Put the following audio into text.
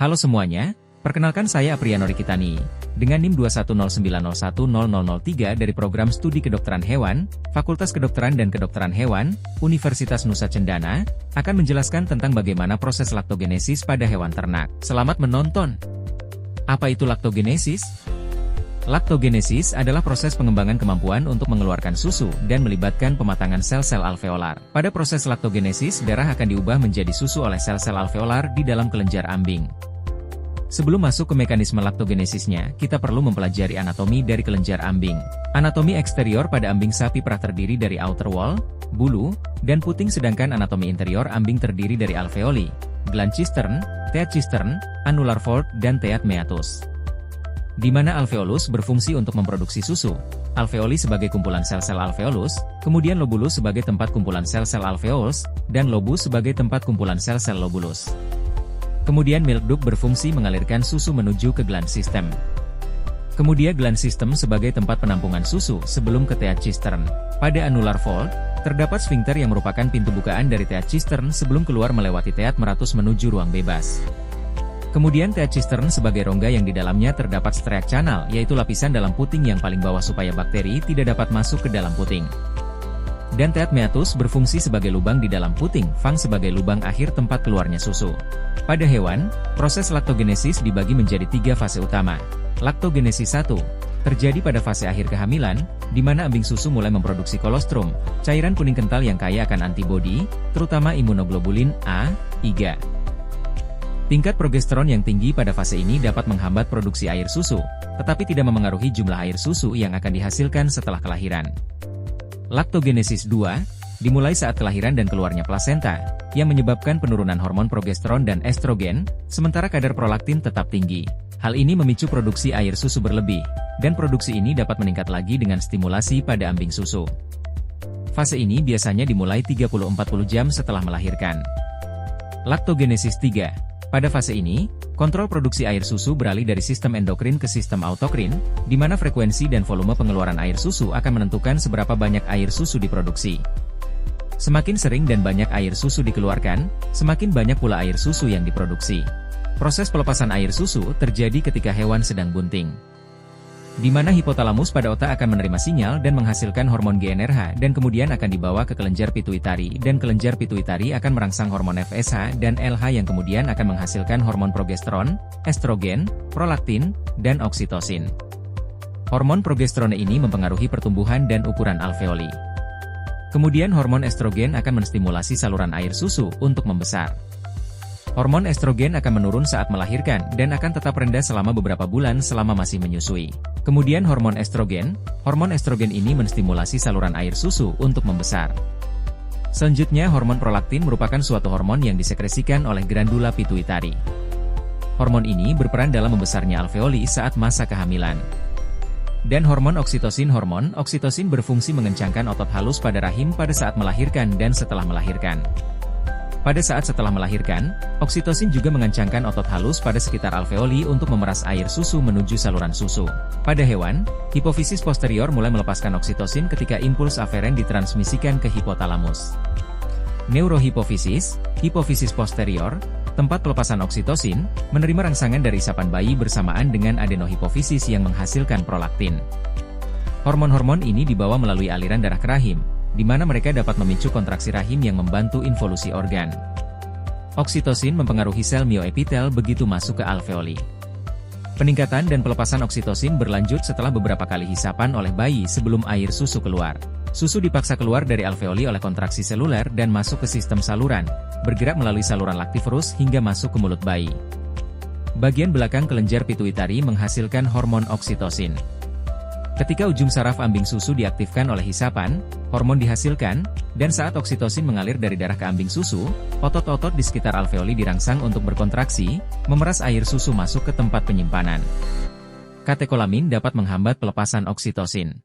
Halo semuanya, perkenalkan saya Apriano Rikitani, dengan NIM 21090100003 dari Program Studi Kedokteran Hewan, Fakultas Kedokteran dan Kedokteran Hewan, Universitas Nusa Cendana, akan menjelaskan tentang bagaimana proses laktogenesis pada hewan ternak. Selamat menonton! Apa itu laktogenesis? Laktogenesis adalah proses pengembangan kemampuan untuk mengeluarkan susu dan melibatkan pematangan sel-sel alveolar. Pada proses laktogenesis, darah akan diubah menjadi susu oleh sel-sel alveolar di dalam kelenjar ambing. Sebelum masuk ke mekanisme laktogenesisnya, kita perlu mempelajari anatomi dari kelenjar ambing. Anatomi eksterior pada ambing sapi perah terdiri dari outer wall, bulu, dan puting, sedangkan anatomi interior ambing terdiri dari alveoli, gland cistern, teat cistern, annular fold, dan teat meatus. Di mana alveolus berfungsi untuk memproduksi susu, alveoli sebagai kumpulan sel-sel alveolus, kemudian lobulus sebagai tempat kumpulan sel-sel alveolus, dan lobus sebagai tempat kumpulan sel-sel lobulus. Kemudian milk duct berfungsi mengalirkan susu menuju ke gland system. Kemudian gland system sebagai tempat penampungan susu sebelum ke teat cistern. Pada annular fold, terdapat sphincter yang merupakan pintu bukaan dari teat cistern sebelum keluar melewati teat meratus menuju ruang bebas. Kemudian teat cistern sebagai rongga yang di dalamnya terdapat streak channel, yaitu lapisan dalam puting yang paling bawah supaya bakteri tidak dapat masuk ke dalam puting. Dan teat meatus berfungsi sebagai lubang di dalam puting, fang sebagai lubang akhir tempat keluarnya susu. Pada hewan, proses laktogenesis dibagi menjadi 3 fase utama. Laktogenesis 1 terjadi pada fase akhir kehamilan, di mana ambing susu mulai memproduksi kolostrum, cairan kuning kental yang kaya akan antibodi, terutama imunoglobulin A, IgA. Tingkat progesteron yang tinggi pada fase ini dapat menghambat produksi air susu, tetapi tidak memengaruhi jumlah air susu yang akan dihasilkan setelah kelahiran. Laktogenesis 2 dimulai saat kelahiran dan keluarnya plasenta, yang menyebabkan penurunan hormon progesteron dan estrogen, sementara kadar prolaktin tetap tinggi. Hal ini memicu produksi air susu berlebih, dan produksi ini dapat meningkat lagi dengan stimulasi pada ambing susu. Fase ini biasanya dimulai 30-40 jam setelah melahirkan. Laktogenesis 3. Pada fase ini, kontrol produksi air susu beralih dari sistem endokrin ke sistem autokrin, di mana frekuensi dan volume pengeluaran air susu akan menentukan seberapa banyak air susu diproduksi. Semakin sering dan banyak air susu dikeluarkan, semakin banyak pula air susu yang diproduksi. Proses pelepasan air susu terjadi ketika hewan sedang bunting, di mana hipotalamus pada otak akan menerima sinyal dan menghasilkan hormon GnRH dan kemudian akan dibawa ke kelenjar pituitari, dan kelenjar pituitari akan merangsang hormon FSH dan LH yang kemudian akan menghasilkan hormon progesteron, estrogen, prolaktin, dan oksitosin. Hormon progesteron ini mempengaruhi pertumbuhan dan ukuran alveoli. Kemudian hormon estrogen akan menstimulasi saluran air susu untuk membesar. Hormon estrogen akan menurun saat melahirkan dan akan tetap rendah selama beberapa bulan selama masih menyusui. Kemudian hormon estrogen ini menstimulasi saluran air susu untuk membesar. Selanjutnya hormon prolaktin merupakan suatu hormon yang disekresikan oleh glandula pituitari. Hormon ini berperan dalam membesarnya alveoli saat masa kehamilan. Dan hormon oksitosin berfungsi mengencangkan otot halus pada rahim pada saat melahirkan dan setelah melahirkan. Pada saat setelah melahirkan, oksitosin juga mengencangkan otot halus pada sekitar alveoli untuk memeras air susu menuju saluran susu. Pada hewan, hipofisis posterior mulai melepaskan oksitosin ketika impuls aferen ditransmisikan ke hipotalamus. Neurohipofisis, hipofisis posterior, tempat pelepasan oksitosin, menerima rangsangan dari isapan bayi bersamaan dengan adenohipofisis yang menghasilkan prolaktin. Hormon-hormon ini dibawa melalui aliran darah ke rahim, di mana mereka dapat memicu kontraksi rahim yang membantu involusi organ. Oksitosin mempengaruhi sel mioepitel begitu masuk ke alveoli. Peningkatan dan pelepasan oksitosin berlanjut setelah beberapa kali hisapan oleh bayi sebelum air susu keluar. Susu dipaksa keluar dari alveoli oleh kontraksi seluler dan masuk ke sistem saluran, bergerak melalui saluran lactiferus hingga masuk ke mulut bayi. Bagian belakang kelenjar pituitari menghasilkan hormon oksitosin. Ketika ujung saraf ambing susu diaktifkan oleh hisapan, hormon dihasilkan, dan saat oksitosin mengalir dari darah ke ambing susu, otot-otot di sekitar alveoli dirangsang untuk berkontraksi, memeras air susu masuk ke tempat penyimpanan. Katekolamin dapat menghambat pelepasan oksitosin.